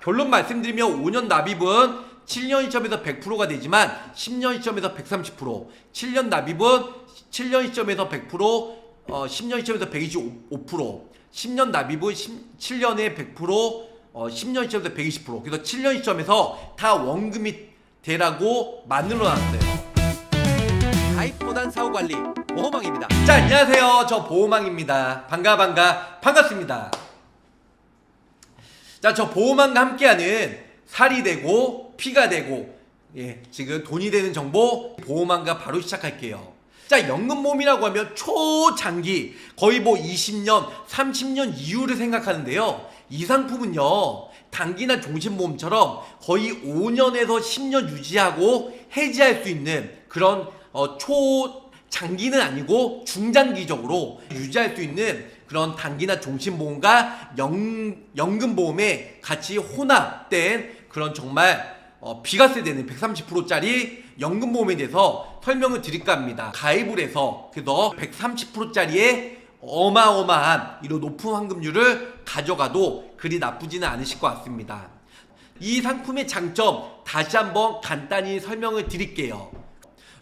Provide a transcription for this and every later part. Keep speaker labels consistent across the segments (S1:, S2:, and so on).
S1: 결론 말씀드리면 5년 납입은 7년 시점에서 100%가 되지만 10년 시점에서 130%, 7년 납입은 7년 시점에서 100%, 10년 시점에서 125%, 10년 납입은 7년에 100%, 10년 시점에서 120%. 그래서 7년 시점에서 다 원금이 되라고 만들어놨어요. 가입보단 사후관리 보호망입니다. 자, 안녕하세요. 저 보호망입니다. 반갑습니다. 자, 저 보호망과 함께하는 살이 되고 피가 되고 지금 돈이 되는 정보 보호망과 바로 시작할게요. 자, 연금보험이라고 하면 초장기 거의 뭐 20년 30년 이후를 생각하는데요, 이 상품은요 단기나 종신보험처럼 거의 5년에서 10년 유지하고 해지할 수 있는 그런 초장기는 아니고 중장기적으로 유지할 수 있는 그런 단기나 종신보험과 연금보험에 같이 혼합된 그런 정말 비과세 되는 130%짜리 연금보험에 대해서 설명을 드릴까 합니다. 가입을 해서 그래서 130%짜리의 어마어마한 이런 높은 환급률을 가져가도 그리 나쁘지는 않으실 것 같습니다. 이 상품의 장점 다시 한번 간단히 설명을 드릴게요.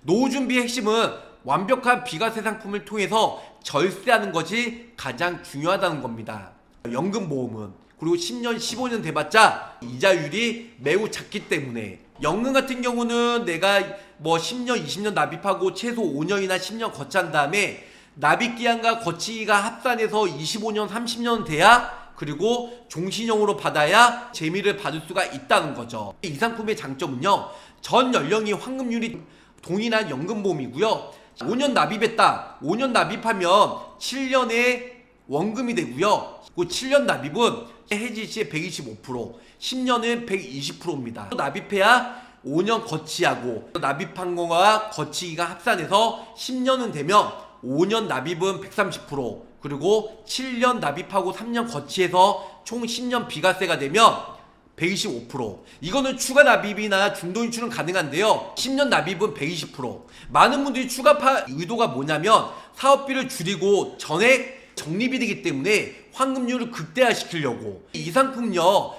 S1: 노후 준비의 핵심은 완벽한 비과세 상품을 통해서 절세하는 것이 가장 중요하다는 겁니다. 연금보험은 그리고 10년 15년 돼봤자 이자율이 매우 작기 때문에, 연금 같은 경우는 내가 뭐 10년 20년 납입하고 최소 5년이나 10년 거치한 다음에 납입기한과 거치기가 합산해서 25년 30년 돼야 그리고 종신형으로 받아야 재미를 받을 수가 있다는 거죠. 이 상품의 장점은요, 전 연령이 환급률이 동일한 연금보험이고요, 5년 납입했다, 5년 납입하면 7년에 원금이 되고요, 그 7년 납입은 해지 시에 125%, 10년은 120%입니다. 납입해야 5년 거치하고 납입한 거와 거치기가 합산해서 10년은 되면 5년 납입은 130%, 그리고 7년 납입하고 3년 거치해서 총 10년 비과세가 되면 125%. 이거는 추가 납입이나 중도 인출은 가능한데요, 10년 납입은 120%. 많은 분들이 추가파 의도가 뭐냐면 사업비를 줄이고 전액 적립이 되기 때문에 환급률을 극대화시키려고. 이 상품요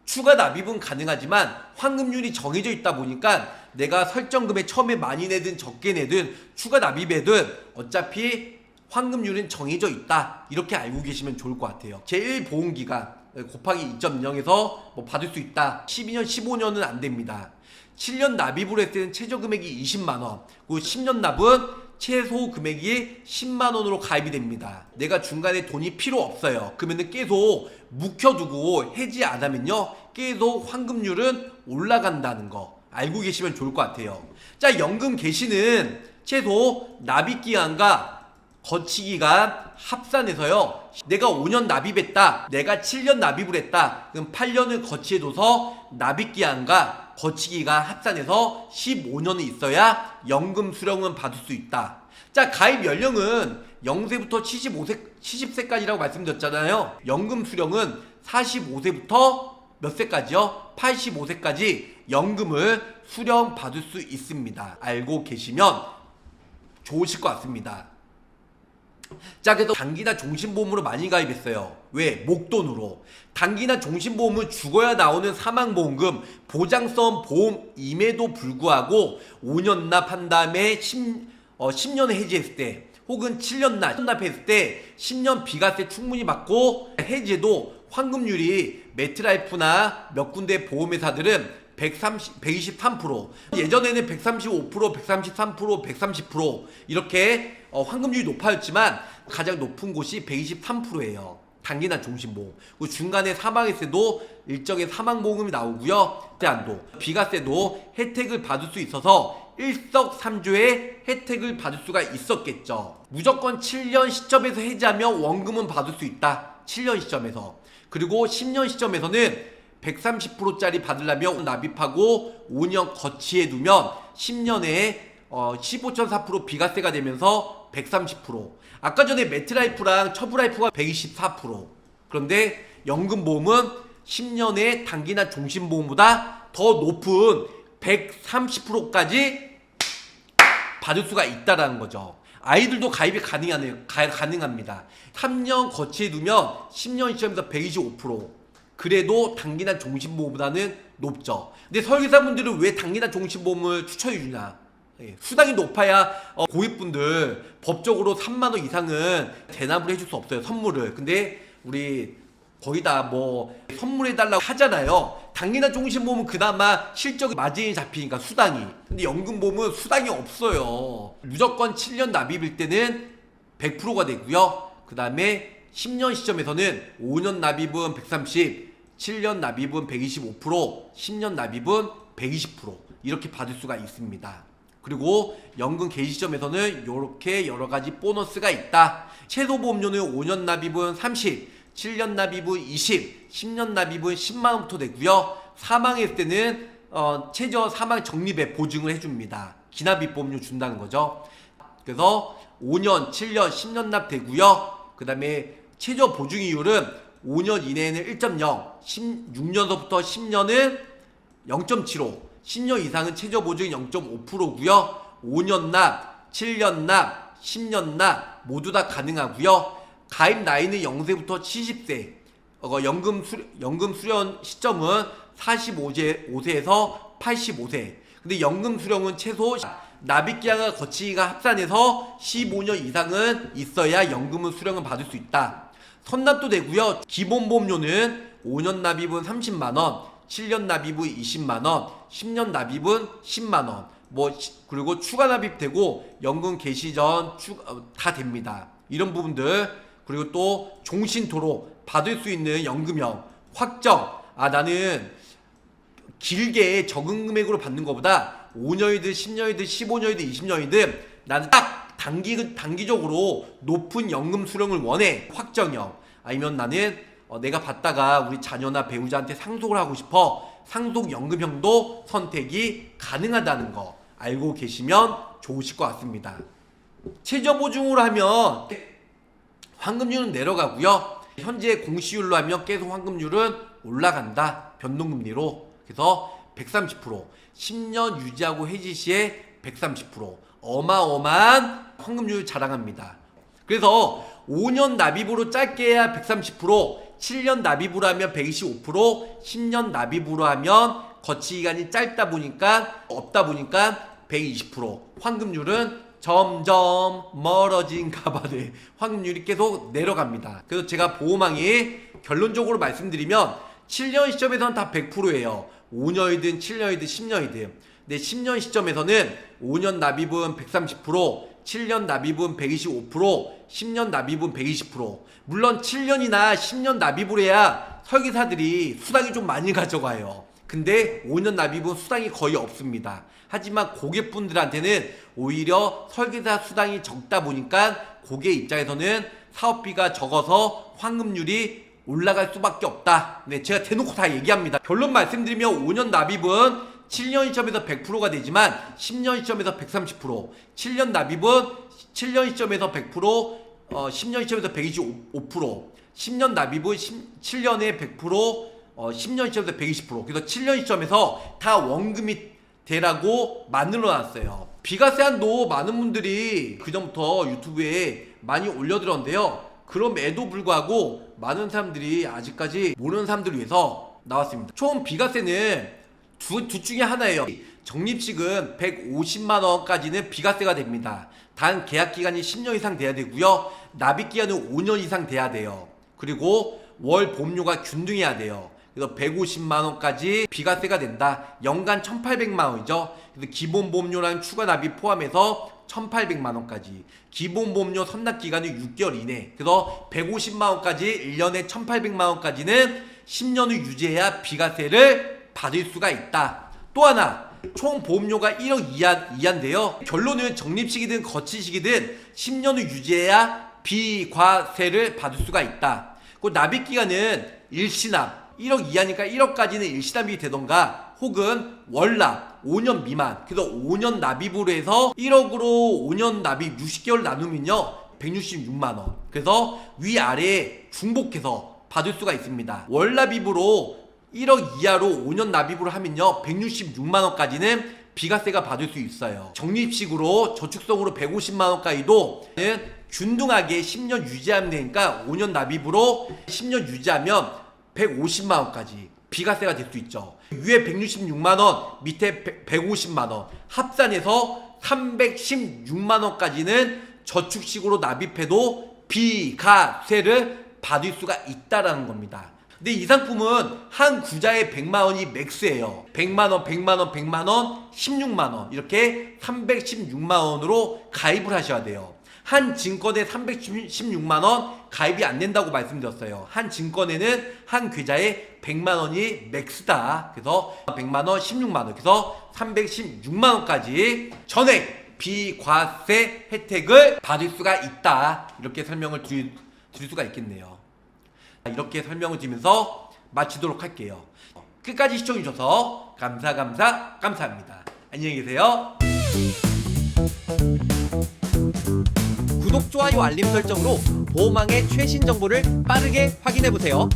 S1: 추가 납입은 가능하지만 환급률이 정해져 있다 보니까 내가 설정금에 처음에 많이 내든 적게 내든 추가 납입에든 어차피 환급률은 정해져 있다, 이렇게 알고 계시면 좋을 것 같아요. 제1보험기간 곱하기 2.0에서 뭐 받을 수 있다. 12년 15년은 안 됩니다. 7년 납입을 했을 때는 최저 금액이 20만원, 그리고 10년 납은 최소 금액이 10만원으로 가입이 됩니다. 내가 중간에 돈이 필요 없어요. 그러면은 계속 묵혀두고 해지 안 하면요 계속 환급률은 올라간다는 거 알고 계시면 좋을 것 같아요. 자, 연금 개시는 최소 납입기간과 거치기간 합산해서요, 내가 5년 납입했다, 내가 7년 납입을 했다, 그럼 8년을 거치해둬서 납입기간과 거치기가 합산해서 15년이 있어야 연금 수령은 받을 수 있다. 자, 가입 연령은 0세부터 70세까지라고 말씀드렸잖아요. 연금 수령은 45세부터 몇 세까지요? 85세까지 연금을 수령 받을 수 있습니다. 알고 계시면 좋으실 것 같습니다. 자, 그래서 단기나 종신보험으로 많이 가입했어요. 왜? 목돈으로. 단기나 종신보험은 죽어야 나오는 사망보험금 보장성 보험임에도 불구하고 5년 납한 다음에 10년에 해지했을 때, 혹은 7년 납했을 때 10년 비과세 충분히 받고 해지해도 환급률이 매트라이프나 몇 군데 보험회사들은 123%, 예전에는 135%, 133%, 130% 이렇게 환급률이 높아졌지만 가장 높은 곳이 123%예요. 단기나 종신보험. 그리고 중간에 사망했을 때도 일정의 사망보험금이 나오고요, 제한도 비과세도 혜택을 받을 수 있어서 일석삼조의 혜택을 받을 수가 있었겠죠. 무조건 7년 시점에서 해지하면 원금은 받을 수 있다. 7년 시점에서. 그리고 10년 시점에서는 130%짜리 받으려면 납입하고 5년 거치해 두면 10년에 15.4% 비과세가 되면서 130%. 아까 전에 매트라이프랑 처브라이프가 124%. 그런데 연금보험은 10년의 단기나 종신보험보다 더 높은 130%까지 받을 수가 있다는 거죠. 아이들도 가입이 가능합니다. 3년 거치해 두면 10년 시점에서 125%, 그래도 단기난 종신보험보다는 높죠. 근데 설계사분들은 왜 단기난 종신보험을 추천해 주냐? 예, 수당이 높아야 고객분들 법적으로 3만원 이상은 대납을 해줄 수 없어요, 선물을. 근데 우리 거기다 뭐 선물해달라고 하잖아요. 단기난 종신보험은 그나마 실적 마진이 잡히니까 수당이. 근데 연금보험은 수당이 없어요. 무조건 7년 납입일 때는 100%가 되고요. 그 다음에 10년 시점에서는 5년 납입은 130, 7년 납입은 125%, 10년 납입은 120% 이렇게 받을 수가 있습니다. 그리고 연금 개시 시점에서는 이렇게 여러가지 보너스가 있다. 최소보험료는 5년 납입은 30, 7년 납입은 20, 10년 납입은 10만원부터 되고요. 사망했을 때는 최저 사망 적립에 보증을 해줍니다. 기납입 보험료 준다는 거죠. 그래서 5년, 7년, 10년 납 되고요. 그 다음에 최저 보증 이율은 5년 이내에는 1.0, 16년서부터 10년은 0.75, 10년 이상은 최저 보증이 0.5%고요. 5년 납, 7년 납, 10년 납 모두 다 가능하고요. 가입 나이는 0세부터 70세. 연금 수령 시점은 45세에서 85세. 근데 연금 수령은 최소 납입기한과 거치기가 합산해서 15년 이상은 있어야 연금은 수령을 받을 수 있다. 선납도 되고요. 기본보험료는 5년 납입은 30만원, 7년 납입은 20만원, 10년 납입은 10만원. 그리고 추가 납입되고 연금 개시 전 다 됩니다. 이런 부분들. 그리고 또 종신토로 받을 수 있는 연금형 확정. 나는 길게 적은 금액으로 받는 것보다 5년이든 10년이든 15년이든 20년이든 나는 딱 단기적으로 높은 연금 수령을 원해. 확정형. 아니면 나는 내가 받다가 우리 자녀나 배우자한테 상속을 하고 싶어. 상속연금형도 선택이 가능하다는 거 알고 계시면 좋으실 것 같습니다. 최저보증으로 하면 환급률은 내려가고요. 현재 공시율로 하면 계속 환급률은 올라간다. 변동금리로. 그래서 130%, 10년 유지하고 해지 시에 130%. 어마어마한 환급률 자랑합니다. 그래서 5년 납입으로 짧게 해야 130%, 7년 납입으로 하면 125%, 10년 납입으로 하면 거치기간이 짧다 보니까 없다 보니까 120%. 환급률은 점점 멀어진 가발에 환급률이 계속 내려갑니다. 그래서 제가 보험왕이 결론적으로 말씀드리면 7년 시점에서는 다 100%예요. 5년이든 7년이든 10년이든. 근데 10년 시점에서는 5년 납입은 130%, 7년 납입은 125%, 10년 납입은 120%. 물론 7년이나 10년 납입을 해야 설계사들이 수당이 좀 많이 가져가요. 근데 5년 납입은 수당이 거의 없습니다. 하지만 고객분들한테는 오히려 설계사 수당이 적다 보니까 고객 입장에서는 사업비가 적어서 환급률이 올라갈 수밖에 없다. 네, 제가 대놓고 다 얘기합니다. 결론 말씀드리면 5년 납입은 7년 시점에서 100%가 되지만 10년 시점에서 130%, 7년 납입은 7년 시점에서 100%, 10년 시점에서 125%, 10년 납입은 7년에 100%, 10년 시점에서 120%. 그래서 7년 시점에서 다 원금이 되라고 만들어놨어요. 비과세 한도 많은 분들이 그전부터 유튜브에 많이 올려드렸는데요. 그럼에도 불구하고 많은 사람들이 아직까지 모르는 사람들을 위해서 나왔습니다. 총 비과세는 둘 중에 하나예요. 적립식은 150만원까지는 비과세가 됩니다. 단 계약기간이 10년 이상 돼야 되고요. 납입기간은 5년 이상 돼야 돼요. 그리고 월 보험료가 균등해야 돼요. 그래서 150만원까지 비과세가 된다. 연간 1800만원이죠. 그래서 기본보험료랑 추가 납입 포함해서 1800만원까지. 기본보험료 선납기간은 6개월 이내. 그래서 150만원까지 1년에 1800만원까지는 10년을 유지해야 비과세를 받을 수가 있다. 또 하나, 총 보험료가 1억 이하인데요. 결론은 적립식이든 거치식이든 10년을 유지해야 비과세를 받을 수가 있다. 그 납입기간은 일시납 1억 이하니까 1억까지는 일시납이 되던가 혹은 월납 5년 미만. 그래서 5년 납입으로 해서 1억으로 5년 납입 60개월 나누면요 166만원. 그래서 위아래 중복해서 받을 수가 있습니다. 월납입으로 1억 이하로 5년 납입으로 하면요 166만원까지는 비과세가 받을 수 있어요. 적립식으로 저축성으로 150만원까지도 균등하게 10년 유지하면 되니까 5년 납입으로 10년 유지하면 150만 원까지 비과세가 될 수 있죠. 위에 166만 원, 밑에 150만 원 합산해서 316만 원까지는 저축식으로 납입해도 비과세를 받을 수가 있다라는 겁니다. 근데 이 상품은 한 구자에 100만 원이 맥스예요. 100만 원, 100만 원, 100만 원, 16만 원 이렇게 316만 원으로 가입을 하셔야 돼요. 한 증권에 316만 원 가입이 안 된다고 말씀드렸어요. 한 증권에는 한 계좌에 100만 원이 맥스다. 그래서 100만 원, 16만 원, 그래서 316만 원까지 전액 비과세 혜택을 받을 수가 있다. 이렇게 설명을 드릴 수가 있겠네요. 이렇게 설명을 드리면서 마치도록 할게요. 끝까지 시청해주셔서 감사합니다. 안녕히 계세요.
S2: 구독, 좋아요, 알림 설정으로 보호망의 최신 정보를 빠르게 확인해보세요.